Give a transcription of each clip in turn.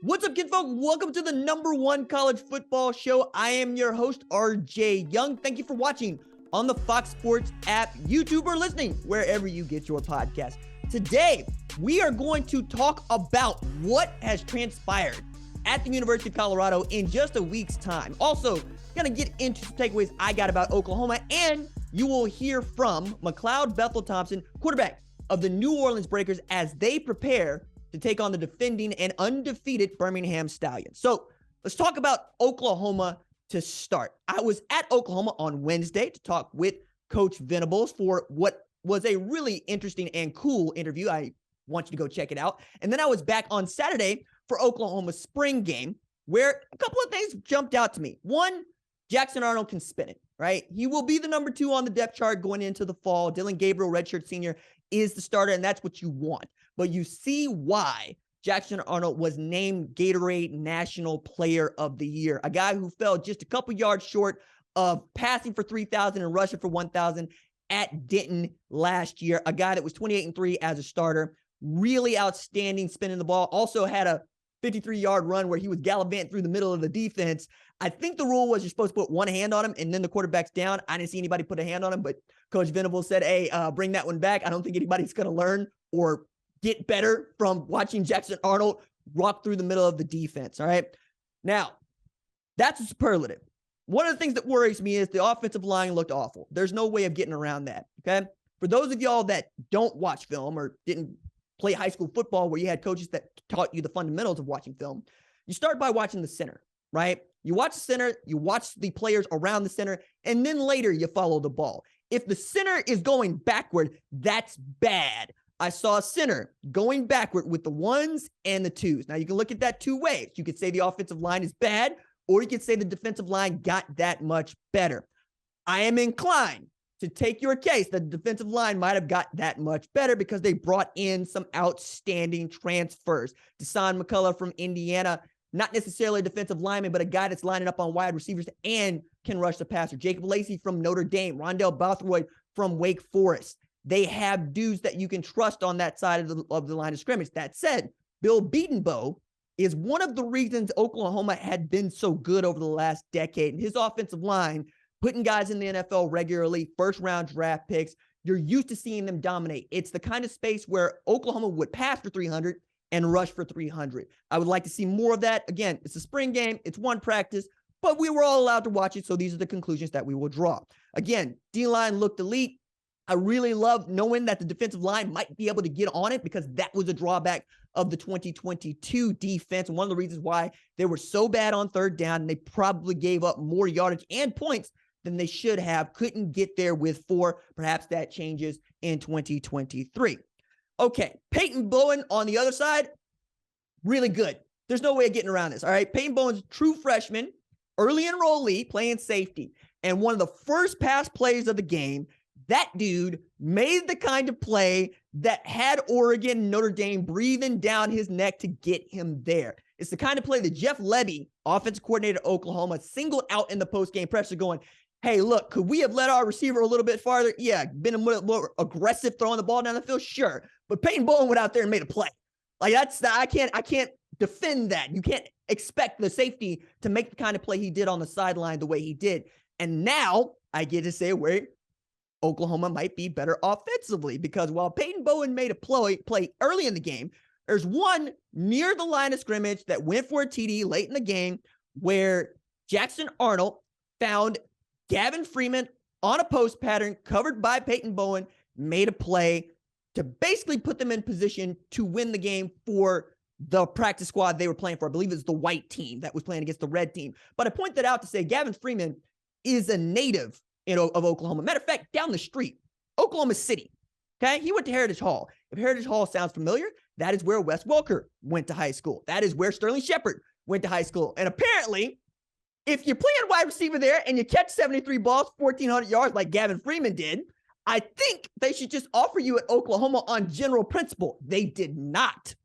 What's up, kinfolk? Welcome to the #1 college football show. I am your host, RJ Young. Thank you for watching on the Fox Sports app, YouTube, or listening wherever you get your podcast. Today, we are going to talk about what has transpired at the University of Colorado in just a week's time. Also, going to get into some takeaways I got about Oklahoma, and you will hear from McLeod Bethel Thompson, quarterback of the New Orleans Breakers, as they prepare to take on the defending and undefeated Birmingham Stallions. So let's talk about Oklahoma to start. I was at Oklahoma on Wednesday to talk with Coach Venables for what was a really interesting and cool interview. I want you to go check it out. And then I was back on Saturday for Oklahoma's spring game, where a couple of things jumped out to me. One, Jackson Arnold can spin it, right? He will be the number 2 on the depth chart going into the fall. Dylan Gabriel, redshirt senior, is the starter, and that's what you want. But you see why Jackson Arnold was named Gatorade National Player of the Year. A guy who fell just a couple yards short of passing for 3,000 and rushing for 1,000 at Denton last year. A guy that was 28-3 as a starter. Really outstanding spinning the ball. Also had a 53-yard run where he was gallivanting through the middle of the defense. I think the rule was you're supposed to put one hand on him and then the quarterback's down. I didn't see anybody put a hand on him, but Coach Venables said, hey, bring that one back. I don't think anybody's going to learn or get better from watching Jackson Arnold rock through the middle of the defense, all right? Now, that's a superlative. One of the things that worries me is the offensive line looked awful. There's no way of getting around that, okay? For those of y'all that don't watch film or didn't play high school football where you had coaches that taught you the fundamentals of watching film, you start by watching the center, right? You watch the center, you watch the players around the center, and then later you follow the ball. If the center is going backward, that's bad. I saw a center going backward with the 1s and the 2s. Now, you can look at that two ways. You could say the offensive line is bad, or you could say the defensive line got that much better. I am inclined to take your case that the defensive line might have got that much better because they brought in some outstanding transfers. Deshaun McCullough from Indiana, not necessarily a defensive lineman, but a guy that's lining up on wide receivers and can rush the passer. Jacob Lacey from Notre Dame, Rondell Bothroyd from Wake Forest. They have dudes that you can trust on that side of the line of scrimmage. That said, Bill Bedenbaugh is one of the reasons Oklahoma had been so good over the last decade. And his offensive line, putting guys in the NFL regularly, first-round draft picks, you're used to seeing them dominate. It's the kind of space where Oklahoma would pass for 300 and rush for 300. I would like to see more of that. Again, it's a spring game. It's one practice, but we were all allowed to watch it, so these are the conclusions that we will draw. Again, D-line looked elite. I really love knowing that the defensive line might be able to get on it because that was a drawback of the 2022 defense. One of the reasons why they were so bad on third down, and they probably gave up more yardage and points than they should have. Couldn't get there with 4. Perhaps that changes in 2023. Okay, Peyton Bowen on the other side, really good. There's no way of getting around this, all right? Peyton Bowen's a true freshman, early enrollee, playing safety. And one of the first pass plays of the game, that dude made the kind of play that had Oregon and Notre Dame breathing down his neck to get him there. It's the kind of play that Jeff Lebby, offensive coordinator at Oklahoma, singled out in the postgame pressure going, hey, look, could we have let our receiver a little bit farther? Yeah, been a little more aggressive throwing the ball down the field? Sure. But Peyton Bowen went out there and made a play. Like I can't defend that. You can't expect the safety to make the kind of play he did on the sideline the way he did. And now I get to say where Oklahoma might be better offensively, because while Peyton Bowen made a play early in the game, there's one near the line of scrimmage that went for a TD late in the game where Jackson Arnold found Gavin Freeman on a post pattern covered by Peyton Bowen, made a play to basically put them in position to win the game for the practice squad they were playing for. I believe it's the white team that was playing against the red team. But I point that out to say Gavin Freeman is a native of Oklahoma. Matter of fact, down the street, Oklahoma City. Okay, he went to Heritage Hall. If Heritage Hall sounds familiar, that is where Wes Welker went to high school. That is where Sterling Shepard went to high school. And apparently, if you're playing wide receiver there and you catch 73 balls, 1,400 yards like Gavin Freeman did, I think they should just offer you at Oklahoma on general principle. They did not.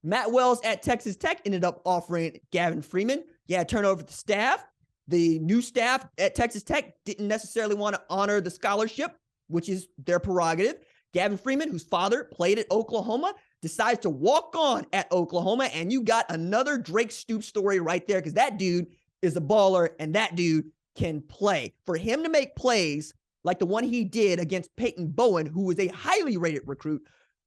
Matt Wells at Texas Tech ended up offering Gavin Freeman. Yeah, turn over the staff. The new staff at Texas Tech didn't necessarily want to honor the scholarship, which is their prerogative. Gavin Freeman, whose father played at Oklahoma, decides to walk on at Oklahoma, and you got another Drake Stoops story right there, because that dude is a baller and that dude can play. For him to make plays like the one he did against Peyton Bowen, who was a highly rated recruit,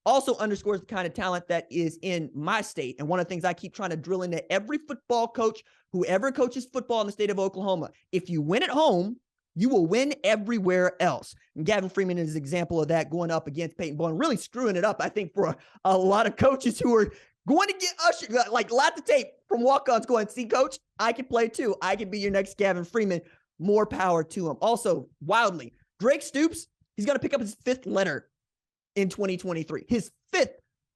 also underscores the kind of talent that is in my state. And one of the things I keep trying to drill into every football coach, whoever coaches football in the state of Oklahoma, if you win at home, you will win everywhere else. And Gavin Freeman is an example of that, going up against Peyton Bowen, really screwing it up, I think, for a lot of coaches who are going to get ushered, like lots of tape from walk-ons going, see, coach, I can play too. I can be your next Gavin Freeman. More power to him. Also, wildly, Drake Stoops, he's going to pick up his 5th letter in 2023. His 5th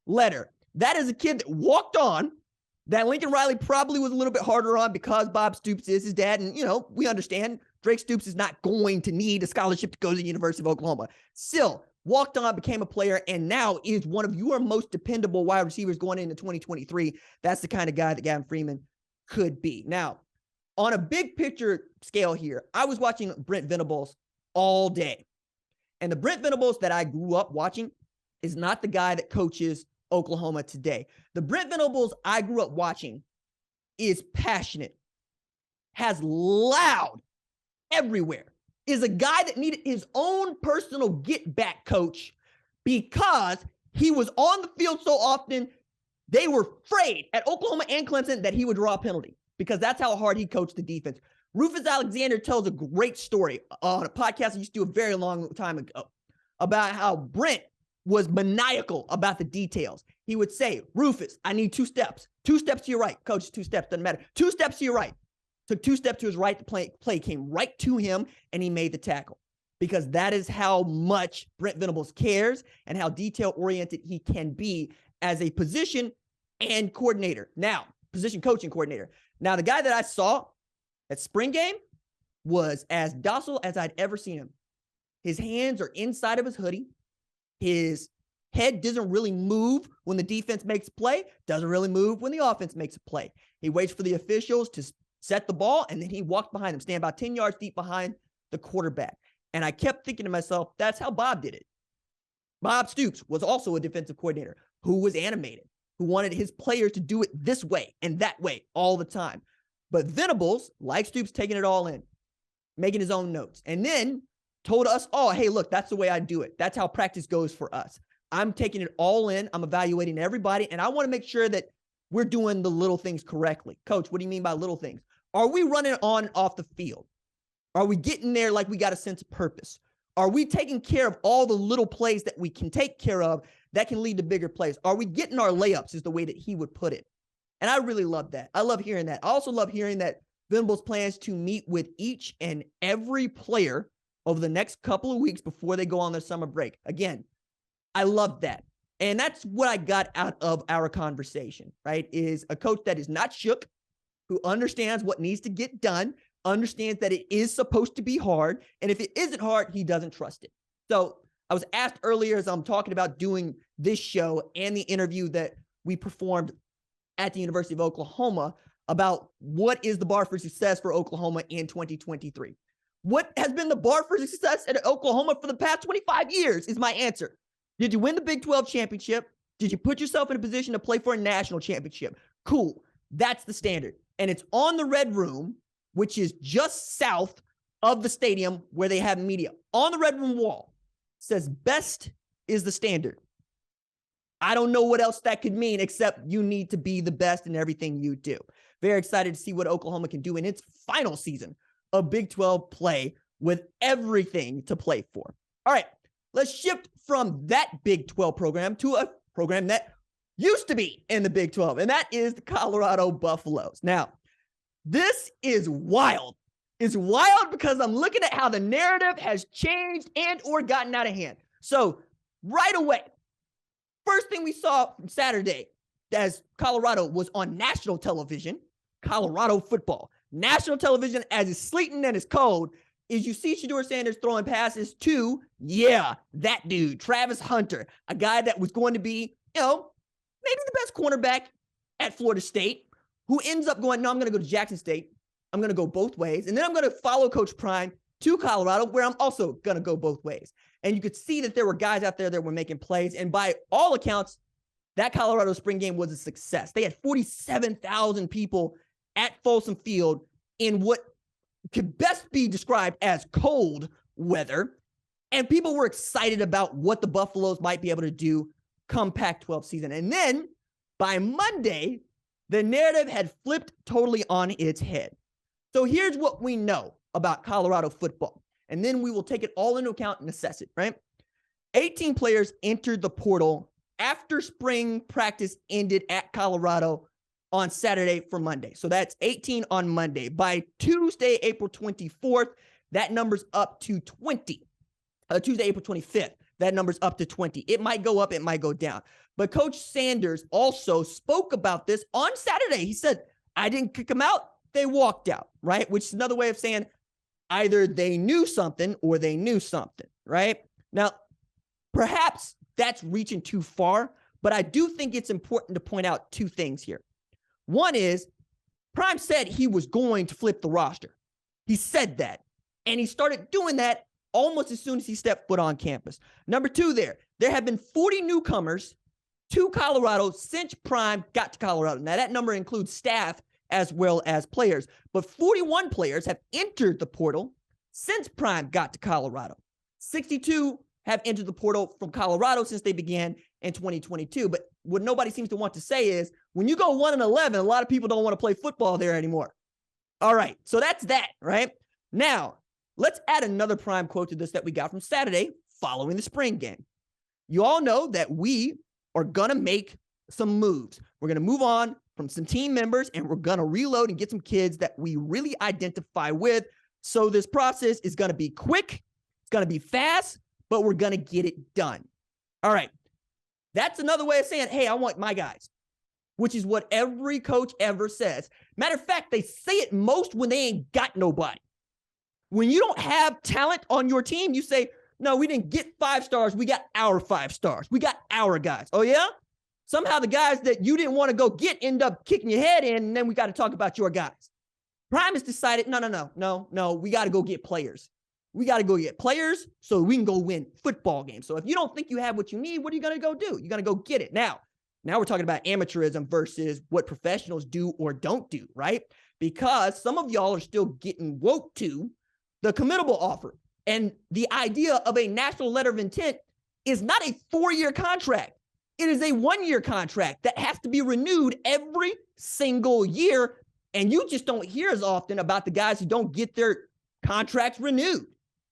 letter. That is a kid that walked on, that Lincoln Riley probably was a little bit harder on because Bob Stoops is his dad. And, we understand Drake Stoops is not going to need a scholarship to go to the University of Oklahoma. Still, walked on, became a player, and now is one of your most dependable wide receivers going into 2023. That's the kind of guy that Gavin Freeman could be. Now, on a big picture scale here, I was watching Brent Venables all day. And the Brent Venables that I grew up watching is not the guy that coaches Oklahoma today. The Brent Venables I grew up watching is passionate, has loud everywhere, is a guy that needed his own personal get-back coach because he was on the field so often, they were afraid at Oklahoma and Clemson that he would draw a penalty, because that's how hard he coached the defense. Rufus Alexander tells a great story on a podcast I used to do a very long time ago about how Brent was maniacal about the details. He would say, Rufus, I need 2 steps. 2 steps to your right. Coach, 2 steps, doesn't matter. 2 steps to your right. Took 2 steps to his right. The play came right to him, and he made the tackle. Because that is how much Brent Venables cares and how detail-oriented he can be as a position and coordinator. Now, position coaching coordinator. Now, the guy that I saw at spring game was as docile as I'd ever seen him. His hands are inside of his hoodie. His head doesn't really move when the defense makes a play, doesn't really move when the offense makes a play. He waits for the officials to set the ball, and then he walks behind them, stand about 10 yards deep behind the quarterback. And I kept thinking to myself, that's how Bob did it. Bob Stoops was also a defensive coordinator who was animated, who wanted his players to do it this way and that way all the time. But Venables, like Stoops, taking it all in, making his own notes, and then told us all, hey, look, that's the way I do it. That's how practice goes for us. I'm taking it all in. I'm evaluating everybody, and I want to make sure that we're doing the little things correctly. Coach, what do you mean by little things? Are we running on and off the field? Are we getting there like we got a sense of purpose? Are we taking care of all the little plays that we can take care of that can lead to bigger plays? Are we getting our layups, is the way that he would put it. And I really love that. I love hearing that. I also love hearing that Venables plans to meet with each and every player over the next couple of weeks before they go on their summer break. Again, I love that. And that's what I got out of our conversation, right? Is a coach that is not shook, who understands what needs to get done, understands that it is supposed to be hard. And if it isn't hard, he doesn't trust it. So I was asked earlier, as I'm talking about doing this show and the interview that we performed at the University of Oklahoma, about what is the bar for success for Oklahoma in 2023. What has been the bar for success at Oklahoma for the past 25 years is my answer. Did you win the Big 12 championship? Did you put yourself in a position to play for a national championship? Cool. That's the standard. And it's on the Red Room, which is just south of the stadium where they have media. On the Red Room wall, says best is the standard. I don't know what else that could mean, except you need to be the best in everything you do. Very excited to see what Oklahoma can do in its final season of Big 12 play with everything to play for. All right, let's shift from that Big 12 program to a program that used to be in the Big 12, and that is the Colorado Buffaloes. Now, this is wild. It's wild because I'm looking at how the narrative has changed and or gotten out of hand. So right away, first thing we saw from Saturday as Colorado was on national television, Colorado football, national television as it's sleeting and it's cold, is you see Shedeur Sanders throwing passes to, that dude, Travis Hunter, a guy that was going to be, maybe the best cornerback at Florida State, who ends up going, no, I'm going to go to Jackson State. I'm going to go both ways. And then I'm going to follow Coach Prime to Colorado, where I'm also going to go both ways. And you could see that there were guys out there that were making plays. And by all accounts, that Colorado spring game was a success. They had 47,000 people at Folsom Field in what could best be described as cold weather. And people were excited about what the Buffaloes might be able to do come Pac-12 season. And then by Monday, the narrative had flipped totally on its head. So here's what we know about Colorado football. And then we will take it all into account and assess it, right? 18 players entered the portal after spring practice ended at Colorado on Saturday for Monday. So that's 18 on Monday. By Tuesday, April 24th, that number's up to 20. Tuesday, April 25th, that number's up to 20. It might go up, it might go down. But Coach Sanders also spoke about this on Saturday. He said, I didn't kick them out, they walked out, right? Which is another way of saying either they knew something or they knew something, right? Now, perhaps that's reaching too far, but I do think it's important to point out two things here. One is, Prime said he was going to flip the roster. He said that, and he started doing that almost as soon as he stepped foot on campus. Number two, there have been 40 newcomers to Colorado since Prime got to Colorado. Now, that number includes staff as well as players, but 41 players have entered the portal since Prime got to Colorado. 62 have entered the portal from Colorado since they began in 2022. But what nobody seems to want to say is when you go 1-11, a lot of people don't want to play football there anymore. All right, so that's that, right? Now, let's add another Prime quote to this that we got from Saturday following the spring game. You all know that we are going to make some moves. We're going to move on from some team members, and we're going to reload and get some kids that we really identify with. So this process is going to be quick. It's going to be fast, but we're going to get it done. All right. That's another way of saying, hey, I want my guys, which is what every coach ever says. Matter of fact, they say it most when they ain't got nobody. When you don't have talent on your team, you say, no, we didn't get 5 stars. We got our 5 stars. We got our guys. Oh, yeah? Somehow the guys that you didn't want to go get end up kicking your head in, and then we got to talk about your guys. Prime has decided, no, we got to go get players. We got to go get players so we can go win football games. So if you don't think you have what you need, what are you going to go do? You're going to go get it. Now we're talking about amateurism versus what professionals do or don't do, right? Because some of y'all are still getting woke to the committable offer. And the idea of a national letter of intent is not a 4-year contract. It is a 1-year contract that has to be renewed every single year. And you just don't hear as often about the guys who don't get their contracts renewed.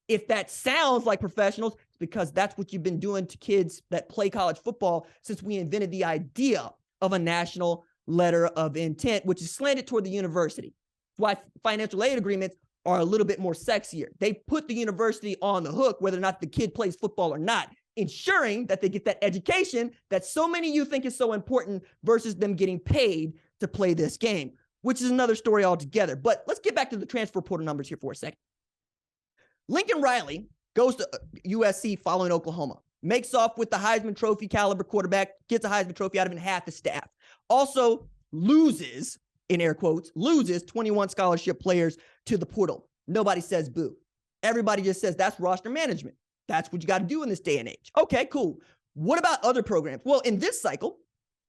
If that sounds like professionals, it's because that's what you've been doing to kids that play college football since we invented the idea of a national letter of intent, which is slanted toward the university. That's why financial aid agreements are a little bit more sexier. They put the university on the hook, whether or not the kid plays football or not, ensuring that they get that education that so many of you think is so important versus them getting paid to play this game, which is another story altogether. But let's get back to the transfer portal numbers here for a second. Lincoln Riley goes to USC following Oklahoma, makes off with the Heisman Trophy caliber quarterback, gets a Heisman Trophy out of half the staff. Also loses, in air quotes, 21 scholarship players to the portal. Nobody says boo. Everybody just says that's roster management. That's what you got to do in this day and age. Okay, cool. What about other programs? Well, in this cycle,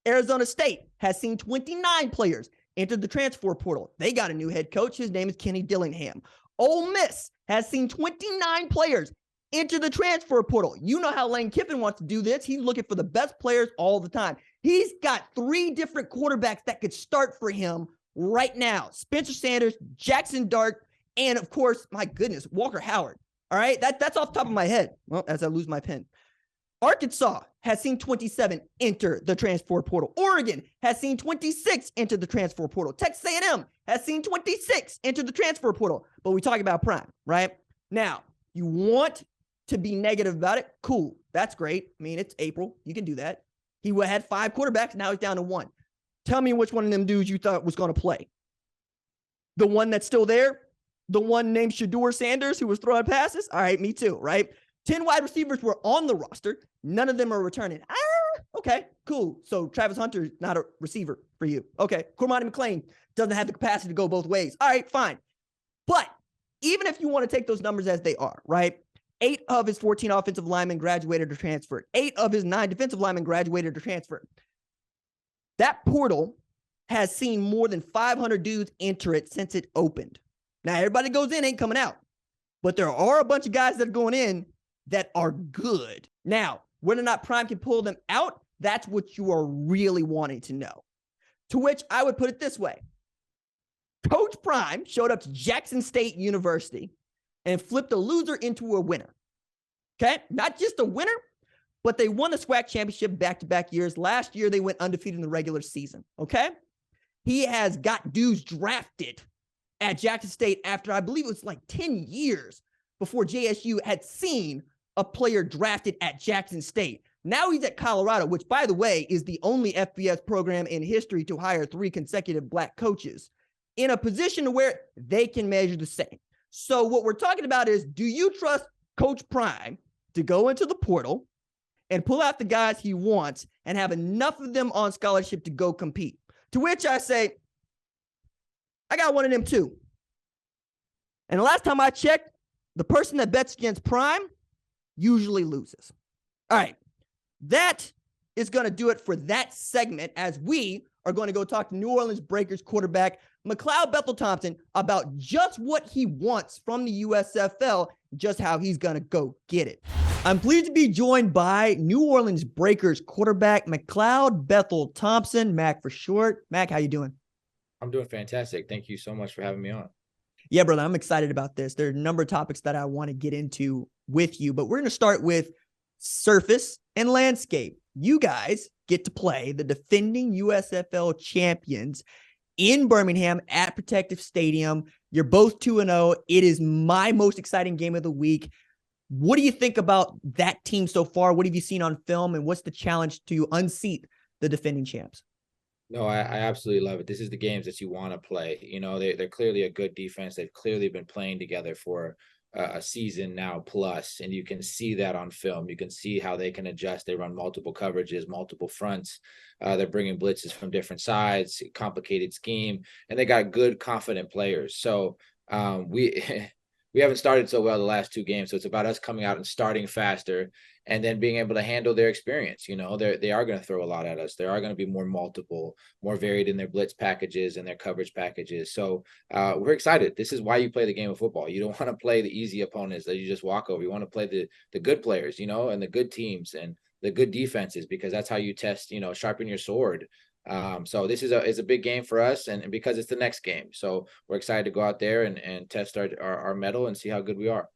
Arizona State has seen 29 players enter the transfer portal. They got a new head coach. His name is Kenny Dillingham. Ole Miss has seen 29 players enter the transfer portal. You know how Lane Kiffin wants to do this. He's looking for the best players all the time. He's got 3 different quarterbacks that could start for him right now. Spencer Sanders, Jackson Dart, and of course, my goodness, Walker Howard. All right, that's off the top of my head. Well, as I lose my pen. Arkansas has seen 27 enter the transfer portal. Oregon has seen 26 enter the transfer portal. Texas A&M has seen 26 enter the transfer portal. But we talk about Prime, right? Now, you want to be negative about it? Cool. That's great. I mean, it's April. You can do that. He had 5 quarterbacks. Now he's down to 1. Tell me which one of them dudes you thought was going to play. The one that's still there? The one named Deion Sanders who was throwing passes? All right, me too, right? 10 wide receivers were on the roster. None of them are returning. Okay, cool. So Travis Hunter is not a receiver for you. Okay, Cormani McLean doesn't have the capacity to go both ways. All right, fine. But even if you want to take those numbers as they are, right? 8 of his 14 offensive linemen graduated or transferred. 8 of his 9 defensive linemen graduated or transferred. That portal has seen more than 500 dudes enter it since it opened. Now, everybody goes in ain't coming out, but there are a bunch of guys that are going in that are good. Now, whether or not Prime can pull them out, that's what you are really wanting to know. To which I would put it this way. Coach Prime showed up to Jackson State University and flipped a loser into a winner. Okay? Not just a winner, but they won the SWAC championship back-to-back years. Last year, they went undefeated in the regular season. Okay? He has got dudes drafted at Jackson State after, I believe it was like 10 years before JSU had seen a player drafted at Jackson State. Now he's at Colorado, which, by the way, is the only FBS program in history to hire 3 consecutive black coaches in a position where they can measure the same. So what we're talking about is, do you trust Coach Prime to go into the portal and pull out the guys he wants and have enough of them on scholarship to go compete? To which I say, I got one of them too. And the last time I checked, the person that bets against Prime usually loses. All right. That is going to do it for that segment, as we are going to go talk to New Orleans Breakers quarterback McLeod Bethel Thompson about just what he wants from the USFL, just how he's going to go get it. I'm pleased to be joined by New Orleans Breakers quarterback McLeod Bethel Thompson, Mac for short. Mac, how you doing? I'm doing fantastic. Thank you so much for having me on. Yeah, brother, I'm excited about this. There are a number of topics that I want to get into with you, but we're going to start with surface and landscape. You guys get to play the defending USFL champions in Birmingham at Protective Stadium. You're both 2-0. It is my most exciting game of the week. What do you think about that team so far? What have you seen on film, and what's the challenge to unseat the defending champs? No, I absolutely love it. This is the games that you want to play. You know, they're clearly a good defense. They've clearly been playing together for a season now plus, and you can see that on film. You can see how they can adjust. They run multiple coverages, multiple fronts. They're bringing blitzes from different sides, complicated scheme, and they got good, confident players. So we we haven't started so well the last 2 games. So it's about us coming out and starting faster and then being able to handle their experience. You know, they are going to throw a lot at us. They are going to be more multiple, more varied in their blitz packages and their coverage packages. So we're excited. This is why you play the game of football. You don't want to play the easy opponents that you just walk over. You want to play the good players, you know, and the good teams and the good defenses, because that's how you test, you know, sharpen your sword. So this is a big game for us, and because it's the next game. So we're excited to go out there and test our mettle and see how good we are.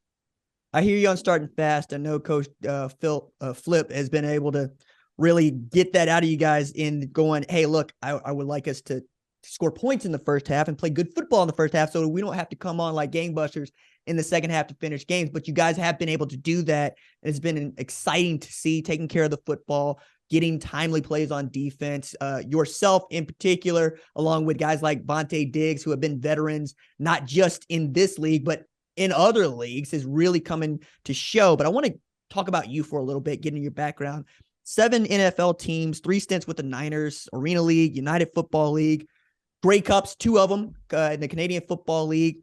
I hear you on starting fast. I know Coach Flip has been able to really get that out of you guys in going, hey, look, I would like us to score points in the first half and play good football in the first half so we don't have to come on like gangbusters in the second half to finish games. But you guys have been able to do that. It's been exciting to see, taking care of the football, getting timely plays on defense, yourself in particular, along with guys like Vontae Diggs, who have been veterans, not just in this league, but in other leagues, is really coming to show. But I want to talk about you for a little bit, getting your background. 7 NFL teams, 3 stints with the Niners, Arena League, United Football League, Grey Cups, 2 of them in the Canadian Football League.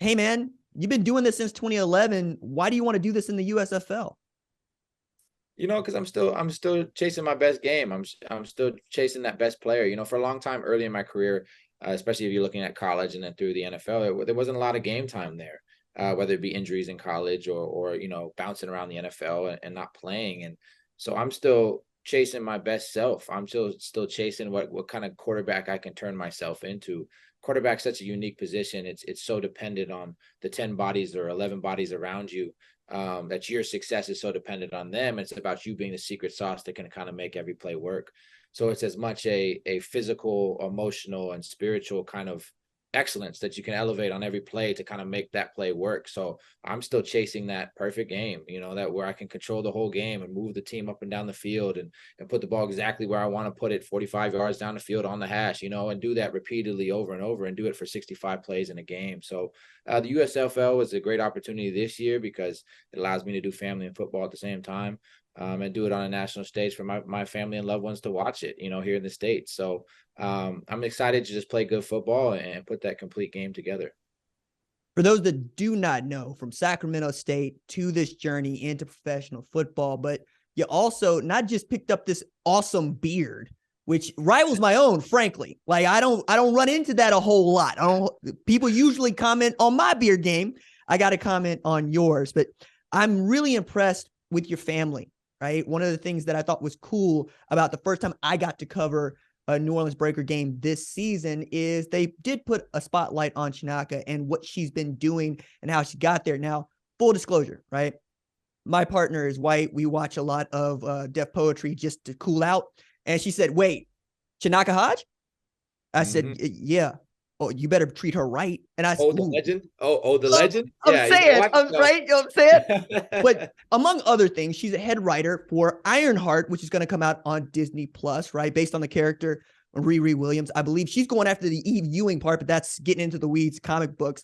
Hey, man, you've been doing this since 2011. Why do you want to do this in the USFL? You know, because I'm still chasing my best game. I'm still chasing that best player. You know, for a long time early in my career, especially if you're looking at college and then through the NFL, there wasn't a lot of game time there, whether it be injuries in college or you know, bouncing around the NFL and not playing. And so I'm still chasing my best self. I'm still chasing what kind of quarterback I can turn myself into. Quarterback's such a unique position. It's so dependent on the 10 bodies or 11 bodies around you. That your success is so dependent on them. It's about you being the secret sauce that can kind of make every play work. So it's as much a physical, emotional, and spiritual kind of excellence that you can elevate on every play to kind of make that play work. So I'm still chasing that perfect game, you know, that where I can control the whole game and move the team up and down the field and put the ball exactly where I want to put it, 45 yards down the field on the hash, you know, and do that repeatedly over and over and do it for 65 plays in a game. So the USFL is a great opportunity this year because it allows me to do family and football at the same time. And do it on a national stage for my family and loved ones to watch it, you know, here in the States. So I'm excited to just play good football and put that complete game together. For those that do not know, from Sacramento State to this journey into professional football, but you also not just picked up this awesome beard, which rivals my own, frankly. Like I don't run into that a whole lot. People usually comment on my beard game. I got to comment on yours, but I'm really impressed with your family, right? One of the things that I thought was cool about the first time I got to cover a New Orleans Breaker game this season is they did put a spotlight on Shinaka and what she's been doing and how she got there. Now, full disclosure, right? My partner is white. We watch a lot of Def Poetry just to cool out. And she said, wait, Shinaka Hodge? I said, yeah. Oh, you better treat her right. And I said, the legend. The legend. I'm saying, right? You know what I'm saying? But among other things, she's a head writer for Ironheart, which is going to come out on Disney Plus, right? Based on the character Riri Williams. I believe she's going after the Eve Ewing part, but that's getting into the weeds, comic books.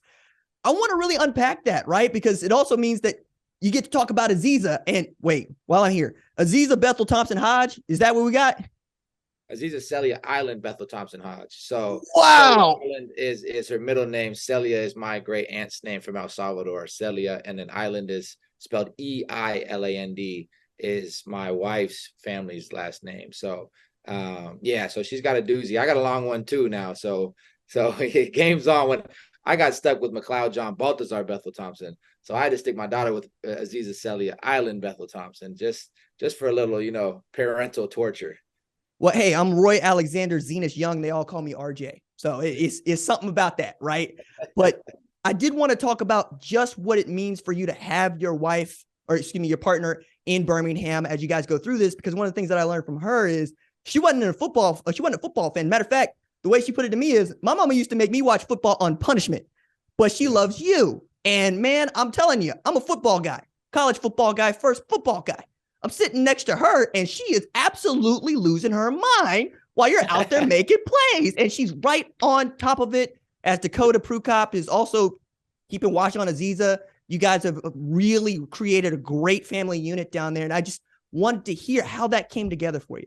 I want to really unpack that, right? Because it also means that you get to talk about Aziza. And wait, while I'm here, Aziza Bethel Thompson Hodge, is that what we got? Aziza Celia Island Bethel Thompson Hodge. So wow, Island is her middle name. Celia is my great aunt's name from El Salvador. Celia, and then Island is spelled Eiland, is my wife's family's last name. So so she's got a doozy. I got a long one too now. So game's on. When I got stuck with McLeod John Baltazar Bethel Thompson, so I had to stick my daughter with Aziza Celia Island Bethel Thompson, just for a little, parental torture. Well, hey, I'm Roy Alexander Zenas Young. They all call me RJ. So it's something about that, right? But I did want to talk about just what it means for you to have your your partner in Birmingham as you guys go through this, because one of the things that I learned from her is she wasn't a football fan. Matter of fact, the way she put it to me is my mama used to make me watch football on punishment, but she loves you. And man, I'm telling you, I'm a football guy, college football guy, first football guy. I'm sitting next to her and she is absolutely losing her mind while you're out there making plays. And she's right on top of it, as Dakota Prukop is also keeping watch on Aziza. You guys have really created a great family unit down there. And I just wanted to hear how that came together for you.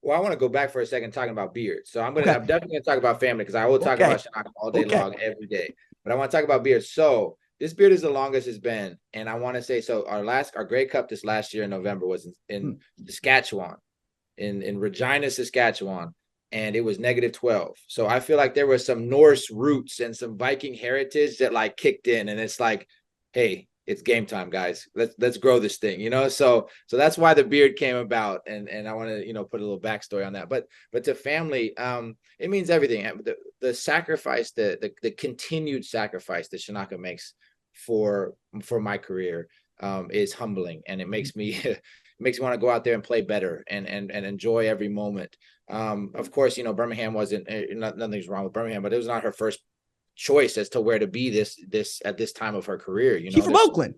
Well, I want to go back for a second talking about beard. So I'm definitely going to talk about family, because I will talk about Shinaka all day long, every day. But I want to talk about beard. So this beard is the longest it's been. And I want to say, so our Grey Cup this last year in November was in Saskatchewan, in Regina, Saskatchewan, and it was -12. So I feel like there was some Norse roots and some Viking heritage that like kicked in, and it's like, hey, it's game time, guys. Let's grow this thing, So that's why the beard came about, and I want to put a little backstory on that. But to family, it means everything. The sacrifice, the continued sacrifice that Shinaka makes for my career is humbling, and it makes me want to go out there and play better and enjoy every moment. Of course, Birmingham wasn't nothing's wrong with Birmingham, but it was not her first choice as to where to be this at this time of her career. She's from Oakland.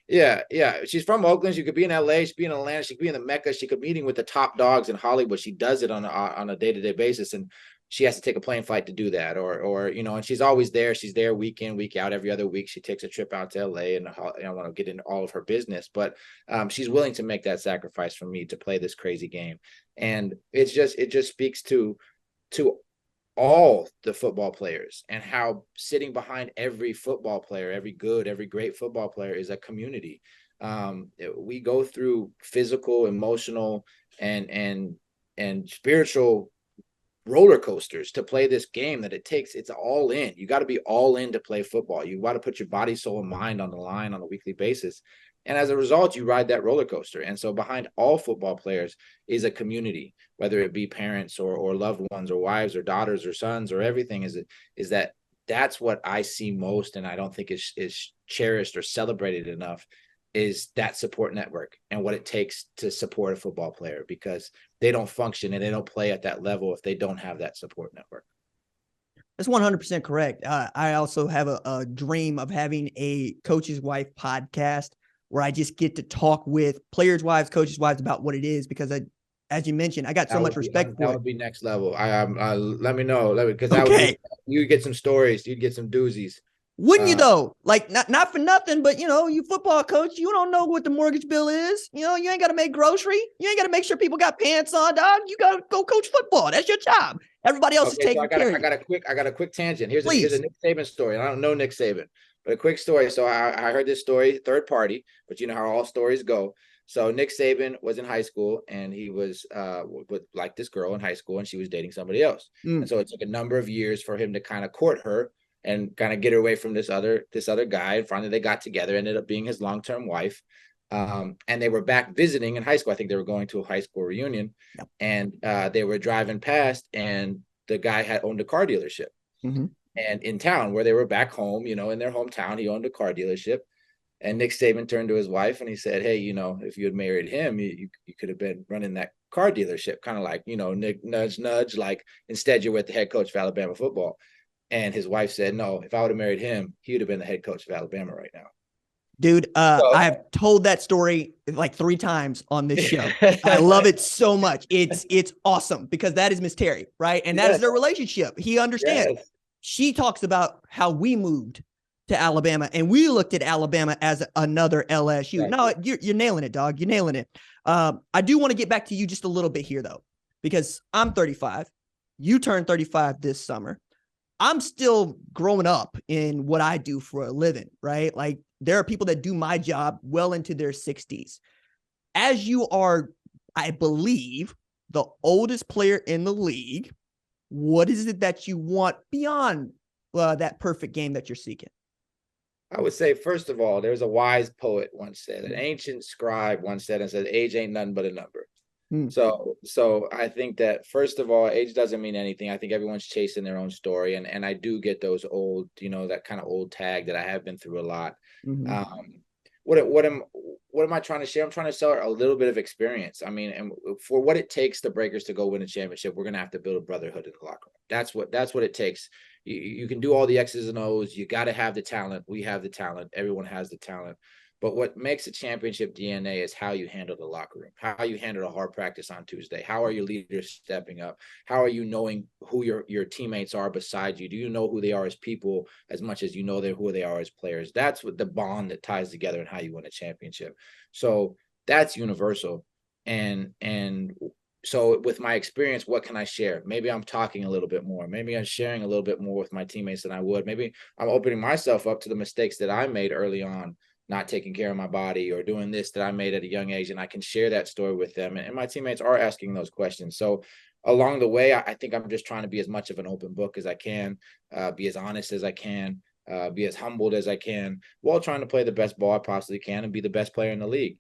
Yeah. She's from Oakland. She could be in LA, she could be in Atlanta, she could be in the Mecca, she could be meeting with the top dogs in Hollywood. She does it on a day-to-day basis, and she has to take a plane flight to do that, or and she's always there. She's there week in, week out. Every other week she takes a trip out to LA, and I want to get into all of her business, but she's willing to make that sacrifice for me to play this crazy game. And it just speaks to all the football players, and how sitting behind every football player, every great football player, is a community. We go through physical, emotional, and spiritual roller coasters to play this game that it's all in. You got to be all in to play football. You got to put your body, soul, and mind on the line on a weekly basis. And as a result, you ride that roller coaster. And so behind all football players is a community, whether it be parents or loved ones or wives or daughters or sons or everything, that's what I see most. And I don't think is cherished or celebrated enough, is that support network and what it takes to support a football player, because they don't function and they don't play at that level if they don't have that support network. That's 100% correct. I also have a dream of having a Coach's Wife podcast where I just get to talk with players' wives, coaches' wives about what it is, because as you mentioned, I got so much respect for it. That would be next level. Let me know, because you get some stories, you'd get some doozies. Wouldn't you though? Like not for nothing, but you football coach, you don't know what the mortgage bill is. You ain't got to make grocery. You ain't got to make sure people got pants on, dog. You got to go coach football. That's your job. Everybody else is taking care of you. I got a quick tangent. Here's a Nick Saban story. And I don't know Nick Saban, but a quick story. So I heard this story, third party, but you know how all stories go. So Nick Saban was in high school, and he was with like this girl in high school, and she was dating somebody else. And so it took a number of years for him to kind of court her and kind of get her away from this other guy. And finally, they got together, ended up being his long-term wife. And they were back visiting in high school. I think they were going to a high school reunion, and they were driving past, and the guy had owned a car dealership. And in town, where they were back home, in their hometown, he owned a car dealership. And Nick Saban turned to his wife and he said, hey, if you had married him, you could have been running that car dealership, kind of like, Nick, nudge, nudge, like instead you're with the head coach of Alabama football. And his wife said, no, if I would have married him, he would have been the head coach of Alabama right now. Dude, I've told that story like 3 times on this show. I love it so much. It's awesome because that is Miss Terry, right? And that is their relationship. He understands. Yes. She talks about how we moved to Alabama, and we looked at Alabama as another LSU. Right. No, you're nailing it, dog. You're nailing it. I do want to get back to you just a little bit here, though, because I'm 35. You turned 35 this summer. I'm still growing up in what I do for a living, right? Like there are people that do my job well into their 60s. As you are, I believe, the oldest player in the league, what is it that you want beyond that perfect game that you're seeking? I would say, first of all, there's a wise poet once said, an ancient scribe once said, and said, age ain't nothing but a number. So I think that, first of all, age doesn't mean anything. I think everyone's chasing their own story. And I do get those old, that kind of old tag that I have been through a lot. What am I trying to share? I'm trying to sell a little bit of experience. I mean, and for what it takes the Breakers to go win a championship, we're going to have to build a brotherhood in the locker room. That's what it takes. You can do all the X's and O's. You got to have the talent. We have the talent. Everyone has the talent. But what makes a championship DNA is how you handle the locker room, how you handle a hard practice on Tuesday. How are your leaders stepping up? How are you knowing who your teammates are beside you? Do you know who they are as people as much as you know who they are as players? That's what the bond that ties together and how you win a championship. So that's universal. And so with my experience, what can I share? Maybe I'm talking a little bit more. Maybe I'm sharing a little bit more with my teammates than I would. Maybe I'm opening myself up to the mistakes that I made early on, not taking care of my body or doing this that I made at a young age. And I can share that story with them. And my teammates are asking those questions. So along the way, I think I'm just trying to be as much of an open book as I can, be as honest as I can, be as humbled as I can, while trying to play the best ball I possibly can and be the best player in the league.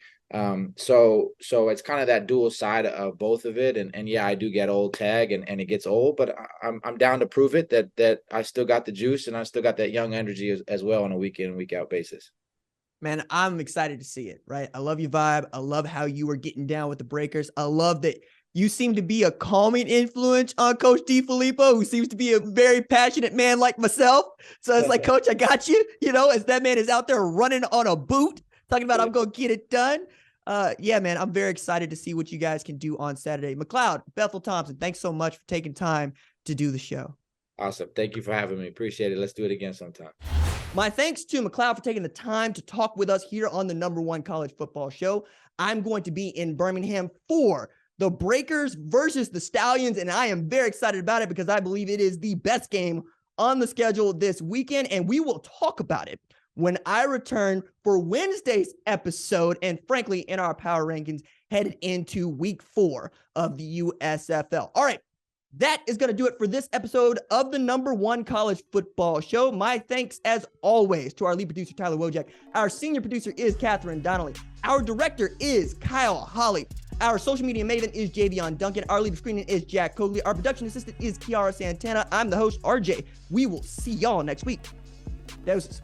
So it's kind of that dual side of both of it. And yeah, I do get old tag and it gets old, but I'm down to prove it that I still got the juice and I still got that young energy as well on a week in and week out basis. Man, I'm excited to see it, right? I love your vibe. I love how you were getting down with the Breakers. I love that you seem to be a calming influence on Coach DeFilippo, who seems to be a very passionate man like myself. So it's like, Coach, I got you, as that man is out there running on a boot, talking about I'm going to get it done. Yeah, man, I'm very excited to see what you guys can do on Saturday. McLeod Bethel Thompson, thanks so much for taking time to do the show. Awesome. Thank you for having me. Appreciate it. Let's do it again sometime. My thanks to McLeod for taking the time to talk with us here on the #1 college football show. I'm going to be in Birmingham for the Breakers versus the Stallions, and I am very excited about it because I believe it is the best game on the schedule this weekend, and we will talk about it when I return for Wednesday's episode, and frankly, in our power rankings headed into week 4 of the USFL. All right. That is going to do it for this episode of the #1 college football show. My thanks, as always, to our lead producer, Tyler Wojak. Our senior producer is Catherine Donnelly. Our director is Kyle Holly. Our social media maven is Javion Duncan. Our lead of screening is Jack Cogley. Our production assistant is Kiara Santana. I'm the host, RJ. We will see y'all next week. Doses.